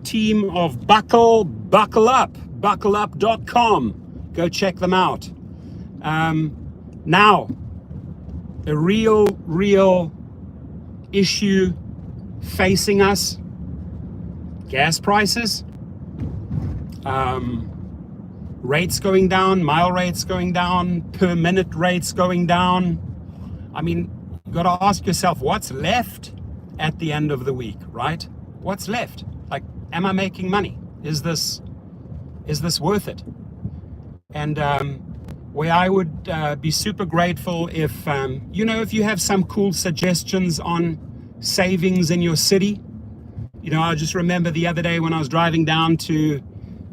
team of Buckle Up, buckleup.com. Go check them out. Now, a real issue facing us, gas prices, rates going down, mile rates going down, per minute rates going down. I mean, you got to ask yourself, what's left at the end of the week, right? What's left? Like, am I making money? Is this worth it? And where I would be super grateful if, if you have some cool suggestions on savings in your city. I just remember the other day when I was driving down to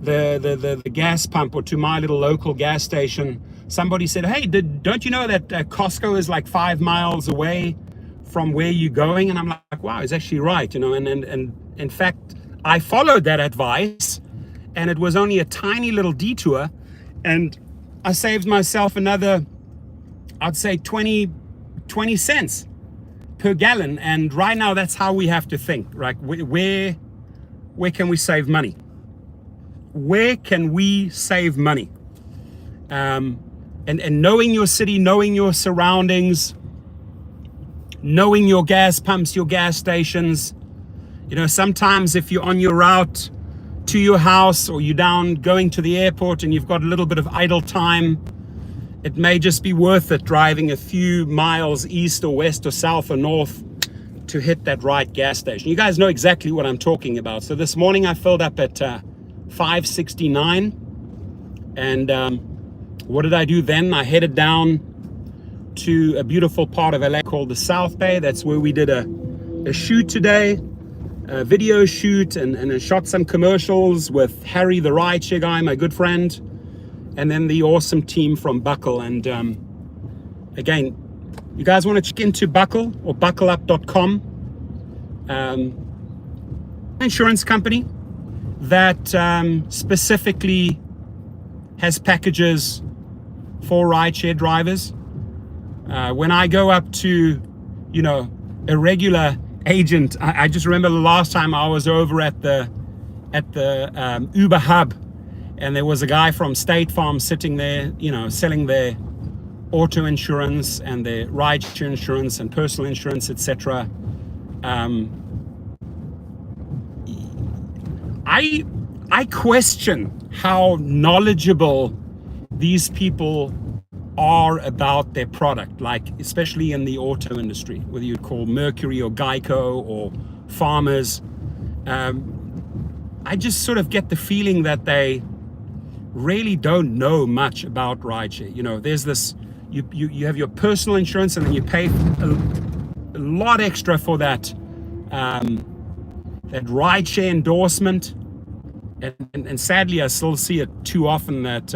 the gas pump, or to my little local gas station, somebody said, hey, don't you know that Costco is like 5 miles away from where you're going? And I'm like, wow, it's actually right, and in fact, I followed that advice, and it was only a tiny little detour, and I saved myself another, I'd say 20 cents per gallon. And right now, that's how we have to think, right? Where can we save money? Where can we save money? And knowing your city, knowing your surroundings, knowing your gas pumps, your gas stations. Sometimes if you're on your route to your house, or you're down going to the airport and you've got a little bit of idle time, it may just be worth it driving a few miles east or west or south or north to hit that right gas station. You guys know exactly what I'm talking about. So this morning I filled up at 5.69, and what did I do then? I headed down to a beautiful part of LA called the South Bay. That's where we did a shoot today, a video shoot, and shot some commercials with Harry, the rideshare guy, my good friend, and then the awesome team from Buckle. And again, you guys want to check into Buckle or buckleup.com, insurance company that specifically has packages for rideshare drivers. When I go up to, a regular agent, I just remember the last time I was over at the Uber hub, and there was a guy from State Farm sitting there, selling their auto insurance and their rideshare insurance and personal insurance, etc. I question how knowledgeable these people are about their product, like especially in the auto industry, whether you'd call Mercury or Geico or Farmers. I just sort of get the feeling that they really don't know much about rideshare. There's this, you have your personal insurance, and then you pay a lot extra for that rideshare endorsement. And sadly, I still see it too often that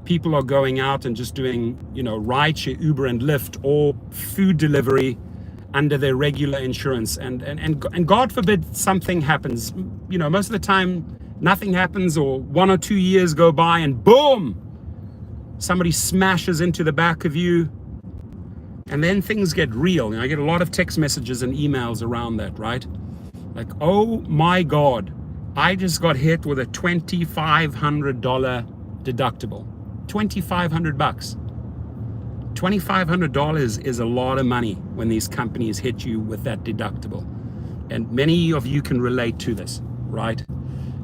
people are going out and just doing, rideshare, Uber and Lyft, or food delivery under their regular insurance. And God forbid something happens. Most of the time, nothing happens, or 1 or 2 years go by and boom, somebody smashes into the back of you. And then things get real. I get a lot of text messages and emails around that, right? Like, oh my God, I just got hit with a $2,500 deductible. $2,500. $2,500 is a lot of money when these companies hit you with that deductible. And many of you can relate to this, right?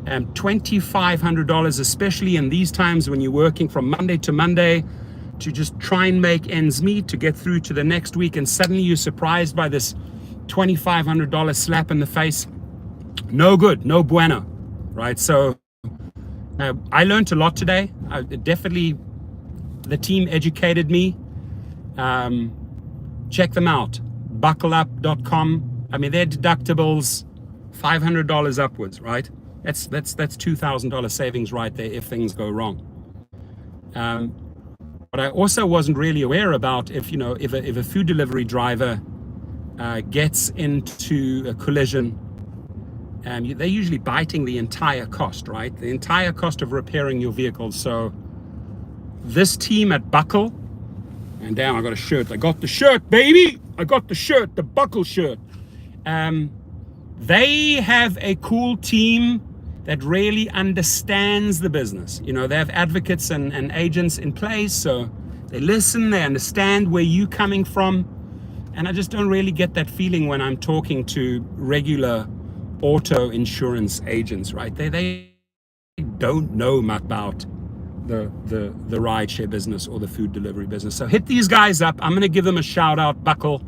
And $2,500, especially in these times when you're working from Monday to Monday to just try and make ends meet to get through to the next week, and suddenly you're surprised by this $2,500 slap in the face. No good, no bueno, right? So I learned a lot today. Definitely, the team educated me. Check them out, buckleup.com. I mean, their deductibles, $500 upwards, right? That's $2,000 savings right there if things go wrong. But I also wasn't really aware about if a food delivery driver gets into a collision, they're usually biting the entire cost, right? The entire cost of repairing your vehicle. So this team at Buckle, and damn, I got a shirt. I got the shirt, baby. I got the shirt, the Buckle shirt. They have a cool team that really understands the business. You know, they have advocates and agents in place, so they listen, they understand where you're coming from. And I just don't really get that feeling when I'm talking to regular auto insurance agents, right? They don't know much about the rideshare business or the food delivery business. So hit these guys up. I'm going to give them a shout out. Buckle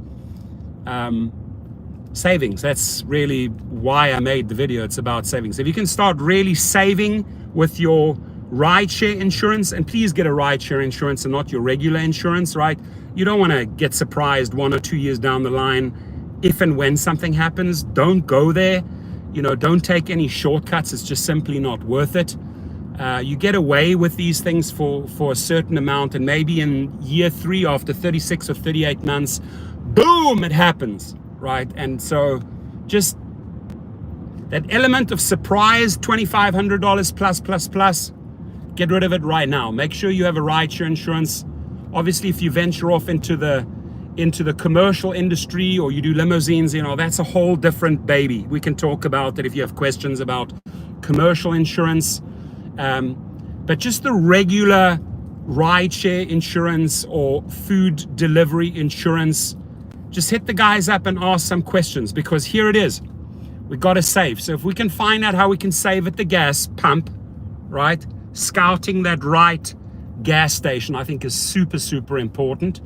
savings. That's really why I made the video. It's about savings. If you can start really saving with your rideshare insurance, and please get a rideshare insurance and not your regular insurance, right? You don't want to get surprised 1 or 2 years down the line if and when something happens. Don't go there. You know, don't take any shortcuts. It's just simply not worth it. You get away with these things for a certain amount, and maybe in year 3, after 36 or 38 months, boom, it happens, right? And so just that element of surprise, $2,500 plus, get rid of it right now. Make sure you have a rideshare insurance. Obviously, if you venture off into the commercial industry or you do limousines, you know, that's a whole different baby. We can talk about it if you have questions about commercial insurance. But just the regular rideshare insurance or food delivery insurance, just hit the guys up and ask some questions, because here it is. We got to save. So if we can find out how we can save at the gas pump, right? Scouting that right gas station, I think, is super important,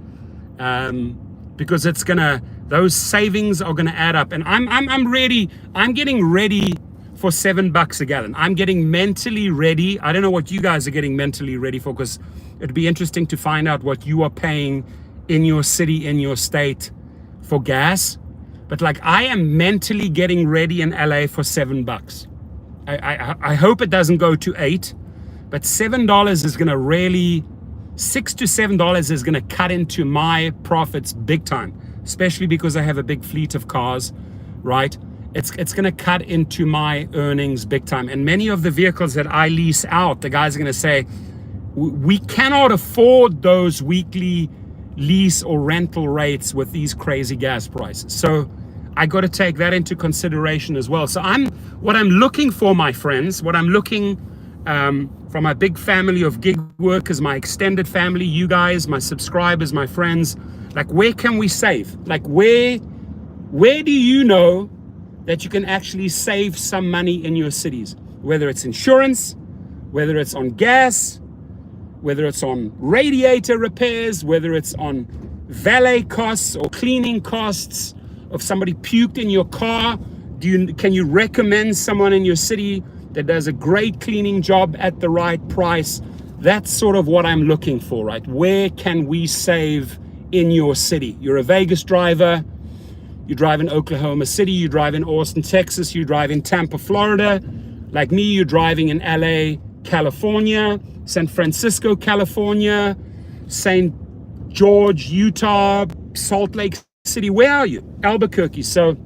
because it's gonna, those savings are gonna add up. And I'm getting ready for $7 a gallon. I'm getting mentally ready. I don't know what you guys are getting mentally ready for, because it'd be interesting to find out what you are paying in your city, in your state for gas. But like, I am mentally getting ready in LA for $7. I hope it doesn't go to 8, but $7 is gonna really, $6 to $7 is gonna cut into my profits big time, especially because I have a big fleet of cars, right? It's going to cut into my earnings big time. And many of the vehicles that I lease out, the guys are going to say, we cannot afford those weekly lease or rental rates with these crazy gas prices. So I got to take that into consideration as well. So what I'm looking for, my friends, what I'm looking from my big family of gig workers, my extended family, you guys, my subscribers, my friends, like, where can we save? Like, where do you know that you can actually save some money in your cities? Whether it's insurance, whether it's on gas, whether it's on radiator repairs, whether it's on valet costs or cleaning costs, if somebody puked in your car, can you recommend someone in your city that does a great cleaning job at the right price? That's sort of what I'm looking for, right? Where can we save in your city? You're a Vegas driver, you drive in Oklahoma City, you drive in Austin, Texas, you drive in Tampa, Florida. Like me, you're driving in LA, California, San Francisco, California, St. George, Utah, Salt Lake City. Where are you? Albuquerque. So,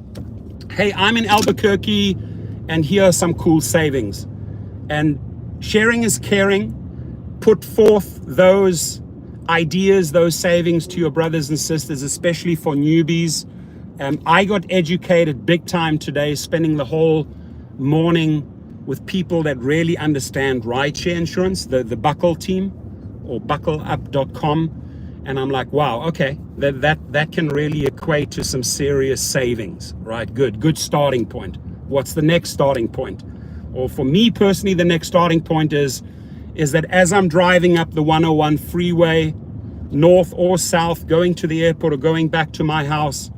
hey, I'm in Albuquerque, and here are some cool savings. And sharing is caring. Put forth those ideas, those savings to your brothers and sisters, especially for newbies. I got educated big time today, spending the whole morning with people that really understand rideshare insurance, the Buckle team, or buckleup.com. And I'm like, wow, okay, that can really equate to some serious savings, right? Good starting point. What's the next starting point? Or for me personally, the next starting point is that as I'm driving up the 101 freeway, north or south, going to the airport or going back to my house,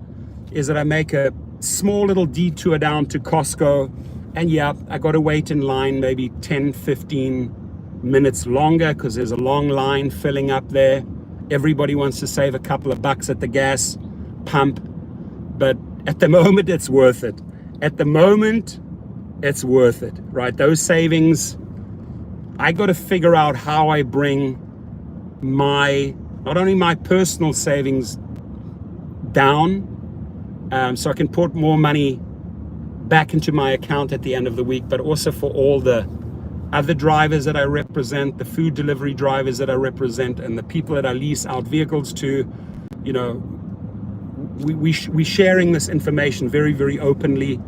is that I make a small little detour down to Costco, and yeah, I got to wait in line maybe 10, 15 minutes longer because there's a long line filling up there. Everybody wants to save a couple of bucks at the gas pump, but at the moment it's worth it. At the moment it's worth it, right? Those savings, I got to figure out how I bring not only my personal savings down, so I can put more money back into my account at the end of the week, but also for all the other drivers that I represent, the food delivery drivers that I represent, and the people that I lease out vehicles to. You know, we sharing this information very, very openly.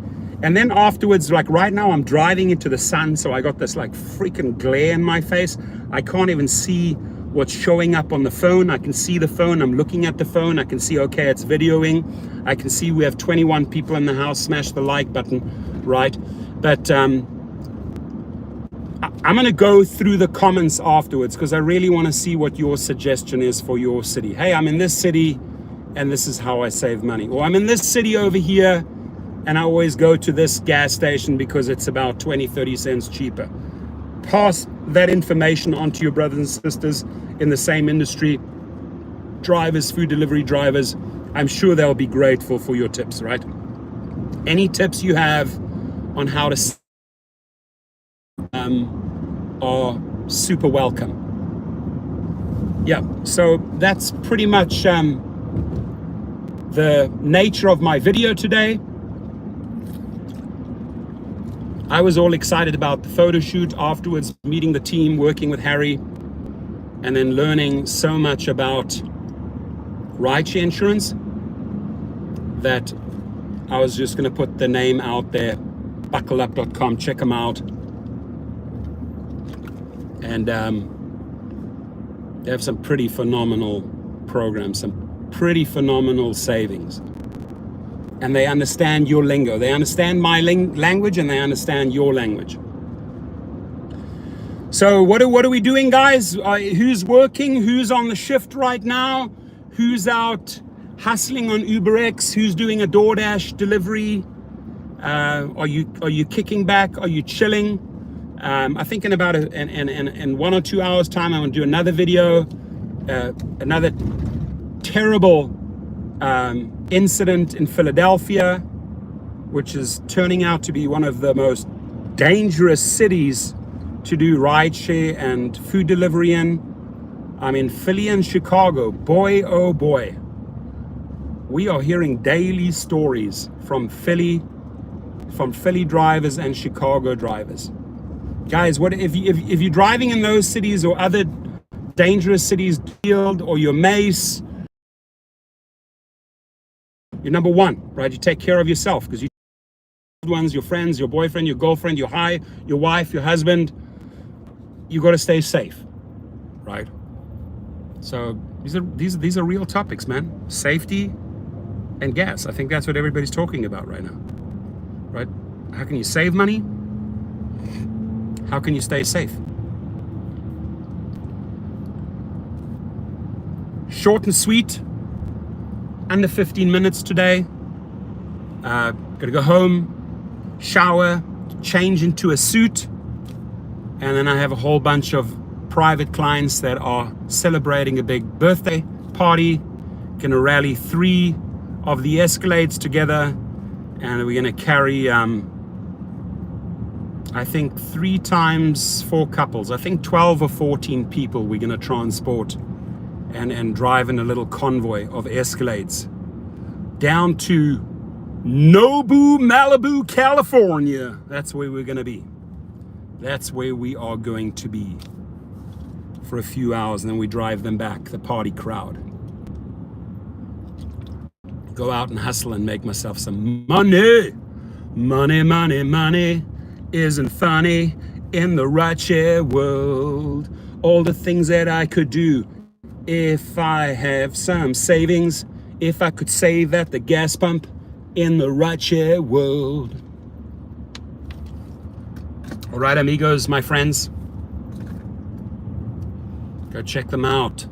And then afterwards, like right now, I'm driving into the sun, so I got this like freaking glare in my face. I can't even see what's showing up on the phone. I can see the phone. I'm looking at the phone. I can see, okay, it's videoing. I can see we have 21 people in the house. Smash the like button, right? But I'm going to go through the comments afterwards because I really want to see what your suggestion is for your city. Hey, I'm in this city and this is how I save money. Or I'm in this city over here and I always go to this gas station because it's about 20-30 cents cheaper. Pass that information on to your brothers and sisters in the same industry, drivers, food delivery drivers. I'm sure they'll be grateful for your tips, right? Any tips you have on how to are super welcome. Yeah, so that's pretty much the nature of my video today. I was all excited about the photo shoot afterwards, meeting the team, working with Harry, and then learning so much about rideshare insurance that I was just going to put the name out there, buckleup.com, check them out. And they have some pretty phenomenal programs, some pretty phenomenal savings. And they understand your lingo. They understand my language and they understand your language. So what are we doing, guys? Who's working? Who's on the shift right now? Who's out hustling on UberX? Who's doing a DoorDash delivery? Are you kicking back? Are you chilling? I think in about in 1 or 2 hours time, I'm gonna do another video, another terrible incident in Philadelphia, which is turning out to be one of the most dangerous cities to do rideshare and food delivery in. I mean, Philly and Chicago, boy, oh boy. We are hearing daily stories from Philly drivers and Chicago drivers. Guys, what if you're driving in those cities or other dangerous cities, Field or your Mace, you're number one, right? You take care of yourself because you ones, your friends, your boyfriend, your girlfriend, your wife, your husband. You got to stay safe, right? So these are real topics, man. Safety and gas. I think that's what everybody's talking about right now, right? How can you save money? How can you stay safe? Short and sweet, under 15 minutes today. Gotta go home, shower, change into a suit, and then I have a whole bunch of private clients that are celebrating a big birthday party. Gonna rally 3 of the Escalades together, and we're gonna carry I think 3 times 4 couples. I think 12 or 14 people we're gonna transport and drive in a little convoy of Escalades down to Nobu, Malibu, California. That's where we're gonna be. That's where we are going to be for a few hours, and then we drive them back, the party crowd. Go out and hustle and make myself some money. Money, money, money isn't funny in the rideshare world. All the things that I could do if I have some savings, if I could save at the gas pump in the rideshare world. All right, amigos, my friends, go check them out.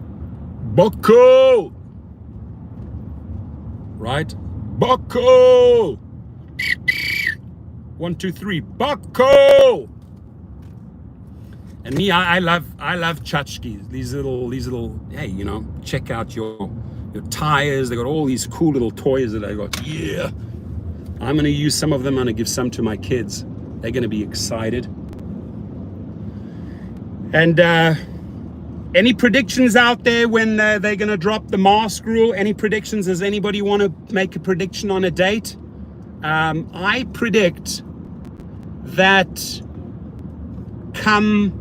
Buckle, right? Buckle. 1, 2, 3, buckle. And me, I love tchotchkes. These little. Hey, you know, check out your tires. They got all these cool little toys that I got. Yeah, I'm gonna use some of them. I'm gonna give some to my kids. They're gonna be excited. And any predictions out there when they're gonna drop the mask rule? Any predictions? Does anybody want to make a prediction on a date? I predict that come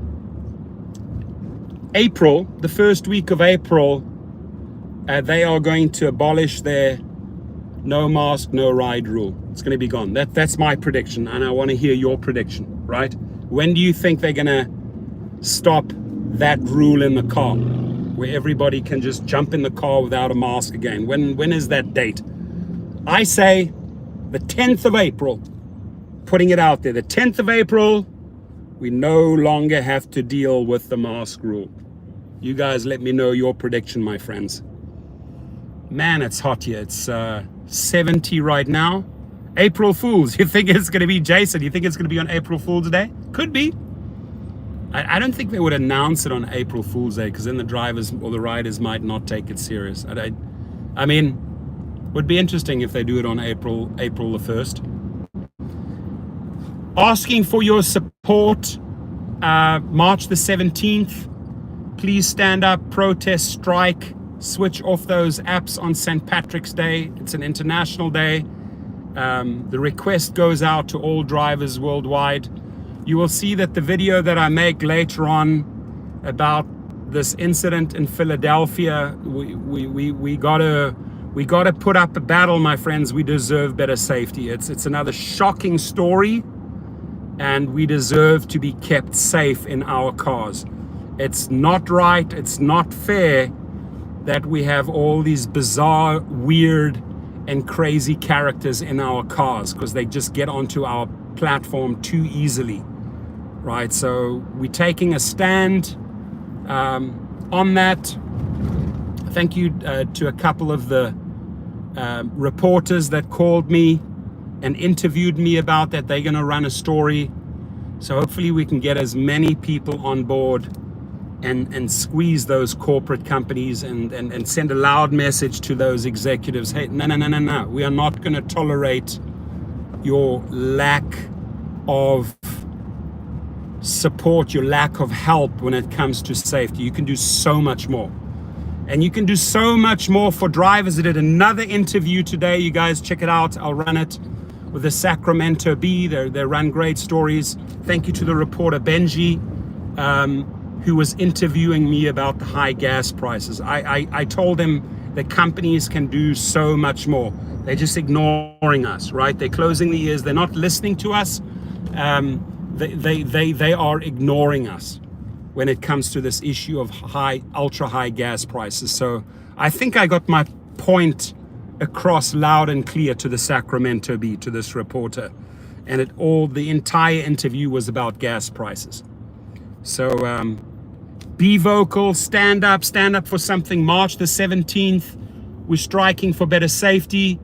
April, the first week of April, they are going to abolish their no mask, no ride rule. It's going to be gone. That's my prediction, and I want to hear your prediction, right? When do you think they're going to stop that rule in the car, where everybody can just jump in the car without a mask again? When is that date? I say the 10th of April, putting it out there, the 10th of April, we no longer have to deal with the mask rule. You guys let me know your prediction, my friends. Man, it's hot here. It's 70 right now. April Fools. You think it's going to be, Jason, you think it's going to be on April Fool's Day? Could be. I don't think they would announce it on April Fool's Day, because then the drivers or the riders might not take it serious. I mean, would be interesting if they do it on April the 1st. Asking for your support, March the 17th. Please stand up, protest, strike, switch off those apps on St. Patrick's Day. It's an international day. The request goes out to all drivers worldwide. You will see that the video that I make later on about this incident in Philadelphia, we gotta put up a battle, my friends. We deserve better safety. It's another shocking story, and we deserve to be kept safe in our cars. It's not right, it's not fair that we have all these bizarre, weird, and crazy characters in our cars, because they just get onto our platform too easily, right? So we're taking a stand on that. Thank you to a couple of the reporters that called me and interviewed me about that. They're going to run a story. So hopefully we can get as many people on board and squeeze those corporate companies and send a loud message to those executives. Hey, no. We are not going to tolerate your lack of support, your lack of help when it comes to safety. You can do so much more. And you can do so much more for drivers. I did another interview today. You guys check it out. I'll run it with the Sacramento Bee. They run great stories. Thank you to the reporter Benji, who was interviewing me about the high gas prices. I told him that companies can do so much more. They're just ignoring us, right? They're closing the ears. They're not listening to us. They are ignoring us when it comes to this issue of ultra high gas prices. So I think I got my point across loud and clear to the Sacramento Bee, to this reporter. And the entire interview was about gas prices. So be vocal, stand up for something. March the 17th, we're striking for better safety.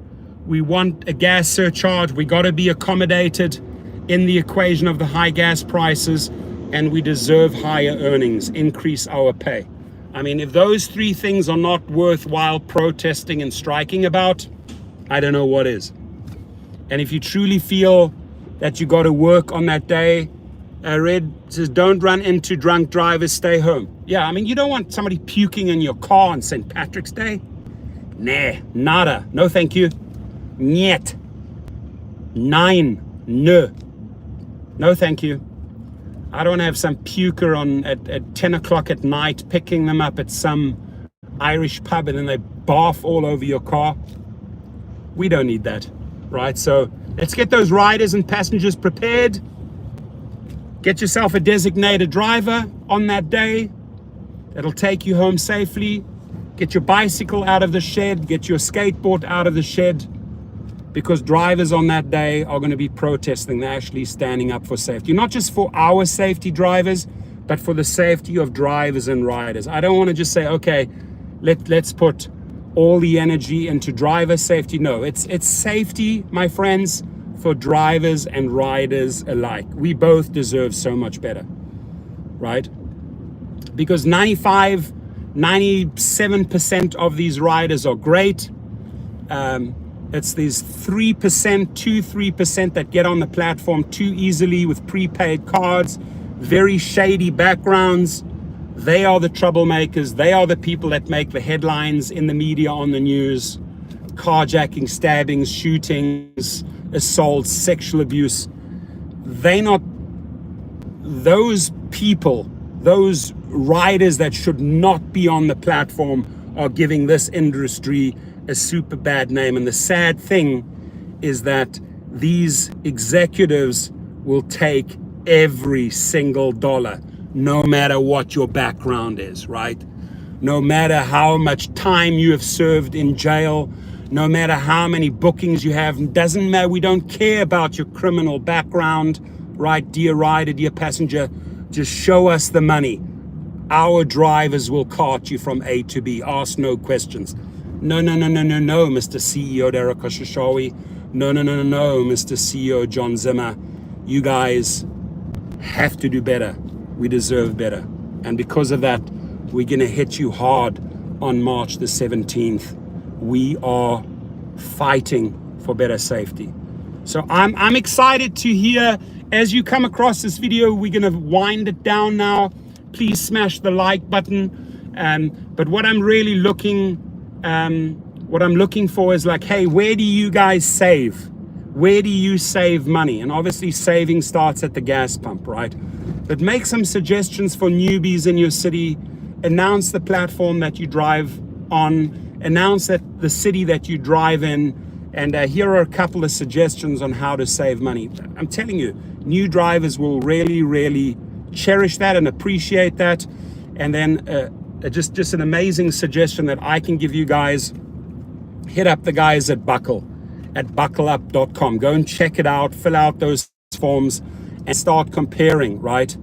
We want a gas surcharge. We got to be accommodated in the equation of the high gas prices, and we deserve higher earnings, increase our pay. I mean, if those three things are not worthwhile protesting and striking about, I don't know what is. And if you truly feel that you got to work on that day, Red says, don't run into drunk drivers, stay home. Yeah, I mean, you don't want somebody puking in your car on St. Patrick's Day. Nah, nada, no thank you. Niet. Nein, no. No thank you. I don't have some puker at 10 o'clock at night picking them up at some Irish pub and then they barf all over your car. We don't need that, right? So let's get those riders and passengers prepared. Get yourself a designated driver on that day that'll take you home safely. Get your bicycle out of the shed, get your skateboard out of the shed, because drivers on that day are going to be protesting. They're actually standing up for safety, not just for our safety, drivers, but for the safety of drivers and riders. I don't want to just say, okay, let's put all the energy into driver safety. No, it's safety, my friends, for drivers and riders alike. We both deserve so much better, right? Because 97% of these riders are great. It's these 3% that get on the platform too easily with prepaid cards, very shady backgrounds. They are the troublemakers. They are the people that make the headlines in the media, on the news. Carjacking, stabbings, shootings, assaults, sexual abuse. Those people, those riders that should not be on the platform are giving this industry a super bad name. And the sad thing is that these executives will take every single dollar, no matter what your background is, right? No matter how much time you have served in jail, no matter how many bookings you have, doesn't matter. We don't care about your criminal background, right? Dear rider, dear passenger, just show us the money. Our drivers will cart you from A to B. Ask no questions. No, Mr. CEO Derek Oshoshawi. No, Mr. CEO John Zimmer. You guys have to do better. We deserve better. And because of that, we're going to hit you hard on March the 17th. We are fighting for better safety. So I'm excited to hear, as you come across this video, we're going to wind it down now. Please smash the like button. But what I'm really looking for is like, hey, where do you guys save? Where do you save money? And obviously saving starts at the gas pump, right? But make some suggestions for newbies in your city. Announce the platform that you drive on. Announce that the city that you drive in. And here are a couple of suggestions on how to save money. I'm telling you, new drivers will really, really cherish that and appreciate that. And then just an amazing suggestion that I can give you guys. Hit up the guys at buckleup.com. Go and check it out, fill out those forms, and start comparing, right?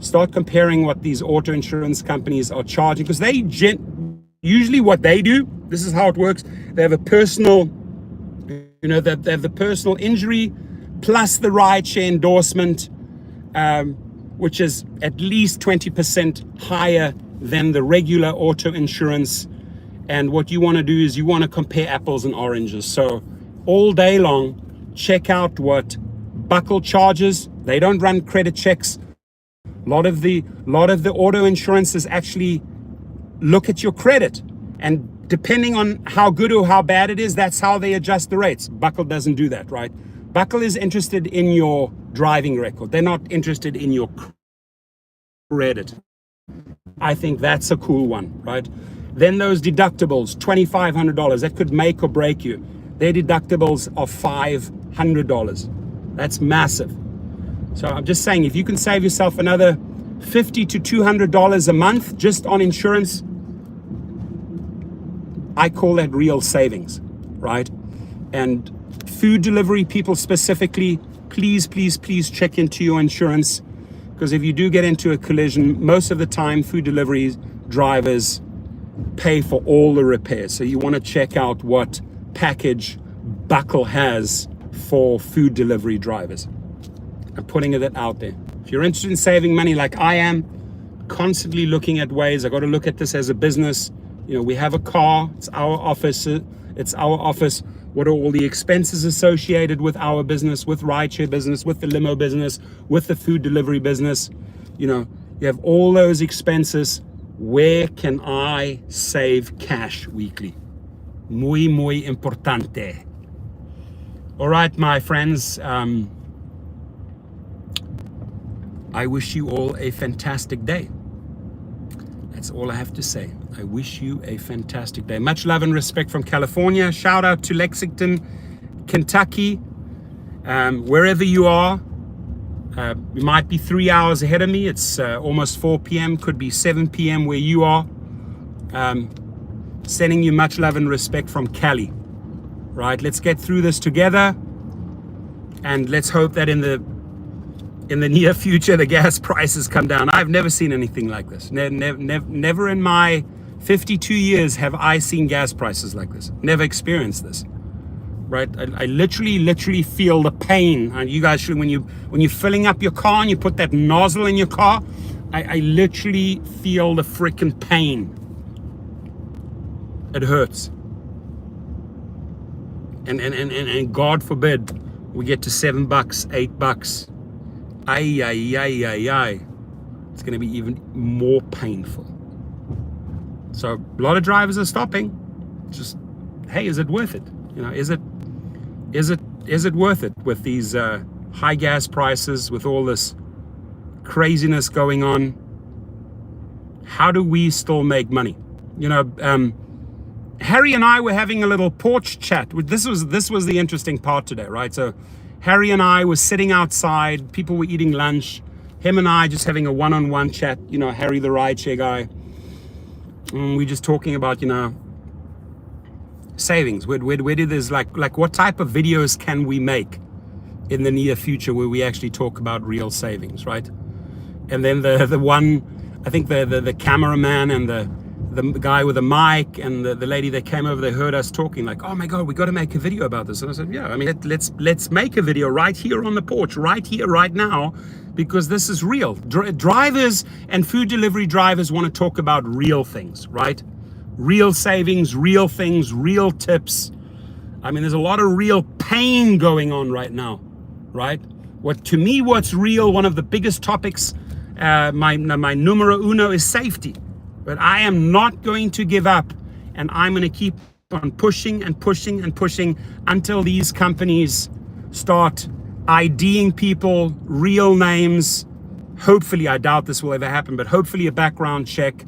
Start comparing what these auto insurance companies are charging, because they usually what they do, this is how it works. They have a personal, they have the personal injury plus the rideshare endorsement, which is at least 20% higher than the regular auto insurance. And what you want to do is you want to compare apples and oranges. So all day long, check out what Buckle charges. They don't run credit checks. A lot of the auto insurances actually look at your credit, and depending on how good or how bad it is, that's how they adjust the rates. Buckle doesn't do that, right? Buckle is interested in your driving record. They're not interested in your credit. I think that's a cool one, right? Then those deductibles, $2,500, that could make or break you. Their deductibles are $500. That's massive. So I'm just saying, if you can save yourself another $50 to $200 a month just on insurance, I call that real savings, right? And food delivery people specifically, please check into your insurance, because if you do get into a collision, most of the time food delivery drivers pay for all the repairs. So you want to check out what package Buckle has for food delivery drivers. I'm putting it out there. If you're interested in saving money like I am, constantly looking at ways, I got to look at this as a business. We have a car, it's our office. What are all the expenses associated with our business, with rideshare business, with the limo business, with the food delivery business? You have all those expenses. Where can I save cash weekly? Muy importante. All right, my friends. I wish you all a fantastic day. That's all I have to say. I wish you a fantastic day. Much love and respect from California. Shout out to Lexington, Kentucky. Wherever you are, you might be 3 hours ahead of me. It's almost 4 p.m. Could be 7 p.m. where you are. Sending you much love and respect from Cali. Right, let's get through this together. And let's hope that in the near future, the gas prices come down. I've never seen anything like this. Never in my 52 years have I seen gas prices like this. Never experienced this, right? I literally feel the pain. And you guys should, when you're filling up your car and you put that nozzle in your car, I literally feel the freaking pain. It hurts. And God forbid we get to $7, $8. Ay. It's going to be even more painful. So a lot of drivers are stopping. Just, hey, is it worth it? Is it worth it with these high gas prices, with all this craziness going on? How do we still make money? Harry and I were having a little porch chat. This was the interesting part today, right? So Harry and I were sitting outside. People were eating lunch. Him and I just having a one-on-one chat. You know, Harry, the rideshare guy. We're just talking about, you know, savings. Where do there's like what type of videos can we make in the near future where we actually talk about real savings, right? And then the one, I think the cameraman and the guy with the mic and the lady that came over, they heard us talking like, oh my God, we got to make a video about this. And I said, yeah, I mean, let's make a video right here on the porch, right here, right now, because this is real. Drivers and food delivery drivers want to talk about real things, right? Real savings, real things, real tips. I mean, there's a lot of real pain going on right now, right? What's real, one of the biggest topics, my numero uno is safety. But I am not going to give up, and I'm going to keep on pushing and pushing and pushing until these companies start IDing people, real names. Hopefully, I doubt this will ever happen, but hopefully a background check.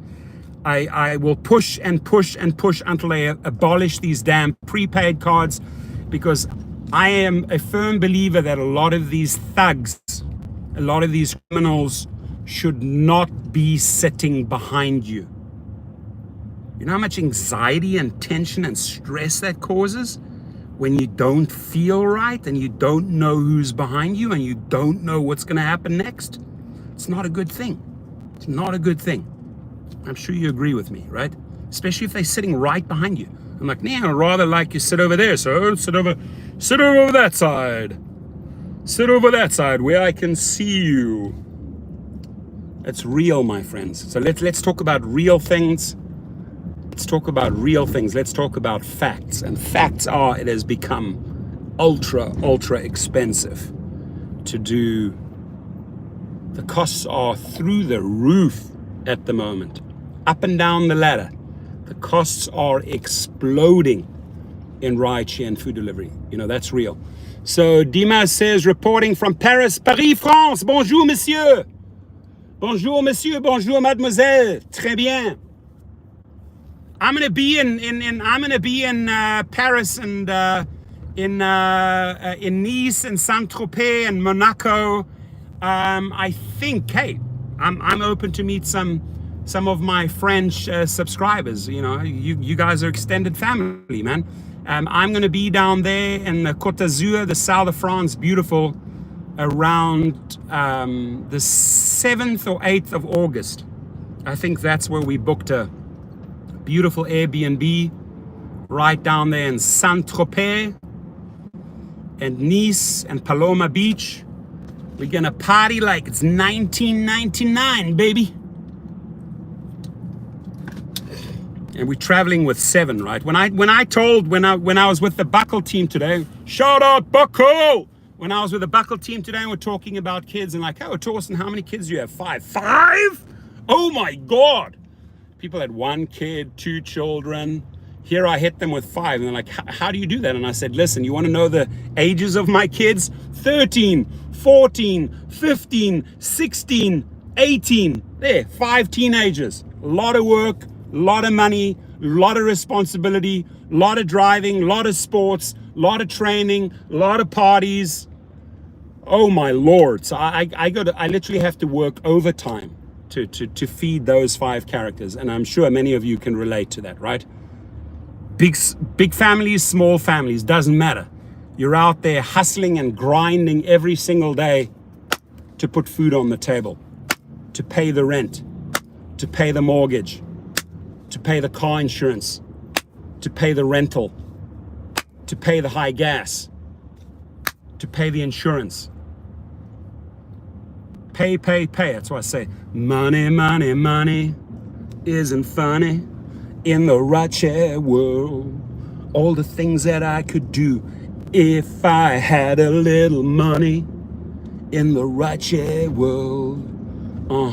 I will push and push and push until they abolish these damn prepaid cards, because I am a firm believer that a lot of these thugs, a lot of these criminals should not be sitting behind you. You know how much anxiety and tension and stress that causes when you don't feel right and you don't know who's behind you and you don't know what's going to happen next? It's not a good thing. It's not a good thing. I'm sure you agree with me, right? Especially if they're sitting right behind you. I'm like, nah, I'd rather like you sit over there, so sit over that side. Sit over that side where I can see you. It's real, my friends. So let's talk about real things. Let's talk about real things. Let's talk about facts. And facts are, it has become ultra expensive to do. The costs are through the roof at the moment. Up and down the ladder. The costs are exploding in rideshare and food delivery. You know, that's real. So Dimas says, reporting from Paris, France. Bonjour, monsieur. Bonjour, monsieur. Bonjour, mademoiselle. Très bien. I'm gonna be in Paris and in Nice and Saint-Tropez and Monaco. I think, hey, I'm open to meet some of my French subscribers. You know, you guys are extended family, man. I'm gonna be down there in the Côte d'Azur, the south of France, beautiful, around the 7th or 8th of August. I think that's where we booked a beautiful Airbnb right down there in Saint-Tropez and Nice and Paloma Beach. We're gonna party like it's 1999, baby. And we're traveling with 7, right? When I was with the Buckle team today, shout out Buckle! When I was with the Buckle team today and we're talking about kids and like, oh, Torsten, how many kids do you have? 5? 5? Oh my God! People had 1 kid, 2 children. Here I hit them with 5. And they're like, how do you do that? And I said, listen, you want to know the ages of my kids? 13, 14, 15, 16, 18. There, 5 teenagers. A lot of work, a lot of money, a lot of responsibility, a lot of driving, a lot of sports, a lot of training, a lot of parties. Oh my Lord. So I literally have to work overtime to feed those 5 characters. And I'm sure many of you can relate to that, right? Big families, small families, doesn't matter. You're out there hustling and grinding every single day to put food on the table, to pay the rent, to pay the mortgage, to pay the car insurance, to pay the rental, to pay the high gas, to pay the insurance. Pay. That's why I say money isn't funny in the rideshare world. All the things that I could do if I had a little money in the rideshare world. On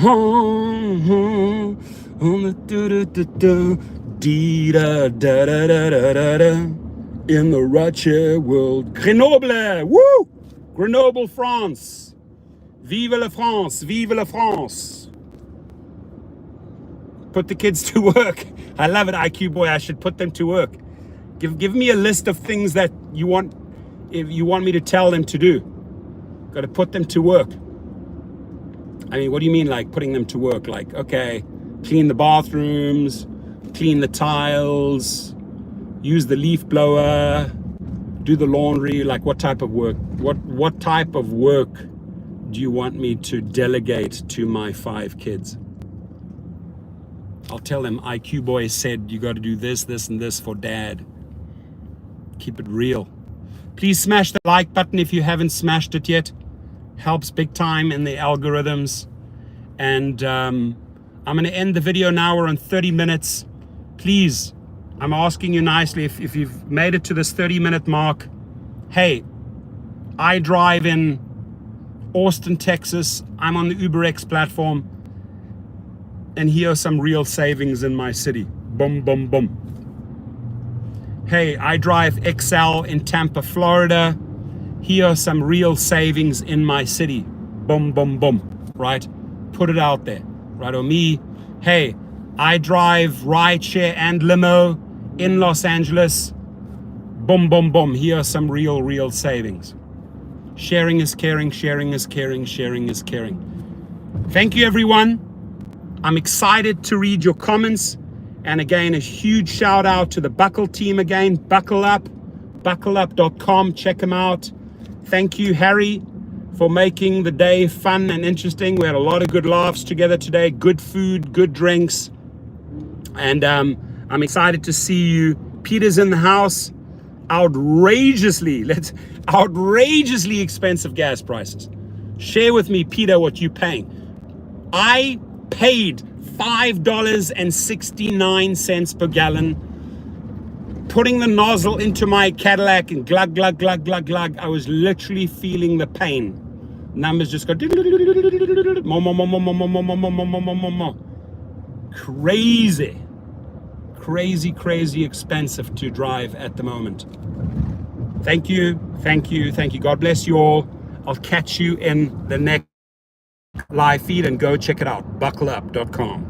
the in the rideshare world. Grenoble, woo! Grenoble, France. Vive la France, vive la France. Put the kids to work. I love it, IQ boy. I should put them to work. Give me a list of things that you want, if you want me to tell them to do. Got to put them to work. I mean, what do you mean, like putting them to work? Like, okay, clean the bathrooms, clean the tiles, use the leaf blower, do the laundry. Like, what type of work? What type of work do you want me to delegate to my 5 kids? I'll tell them IQ boy said you got to do this, this, and this for dad. Keep it real. Please smash the like button if you haven't smashed it yet. Helps big time in the algorithms. And I'm going to end the video now. We're on 30 minutes. Please, I'm asking you nicely, if you've made it to this 30-minute mark, hey, I drive in Austin, Texas. I'm on the UberX platform. And here are some real savings in my city. Boom, boom, boom. Hey, I drive XL in Tampa, Florida. Here are some real savings in my city. Boom, boom, boom. Right? Put it out there. Right? Or me, hey, I drive rideshare and limo in Los Angeles. Boom, boom, boom. Here are some real savings. Sharing is caring, sharing is caring, sharing is caring. Thank you, everyone. I'm excited to read your comments. And again, a huge shout out to the Buckle team again. Buckle Up, buckleup.com. Check them out. Thank you, Harry, for making the day fun and interesting. We had a lot of good laughs together today. Good food, good drinks. And I'm excited to see you. Peter's in the house. Outrageously expensive gas prices. Share with me, Peter, what you're paying. I paid $5.69 per gallon, putting the nozzle into my Cadillac and glug, glug, glug, glug, glug. I was literally feeling the pain. Numbers just go more. Crazy expensive to drive at the moment. Thank you. God bless you all. I'll catch you in the next live feed, and go check it out, buckleup.com.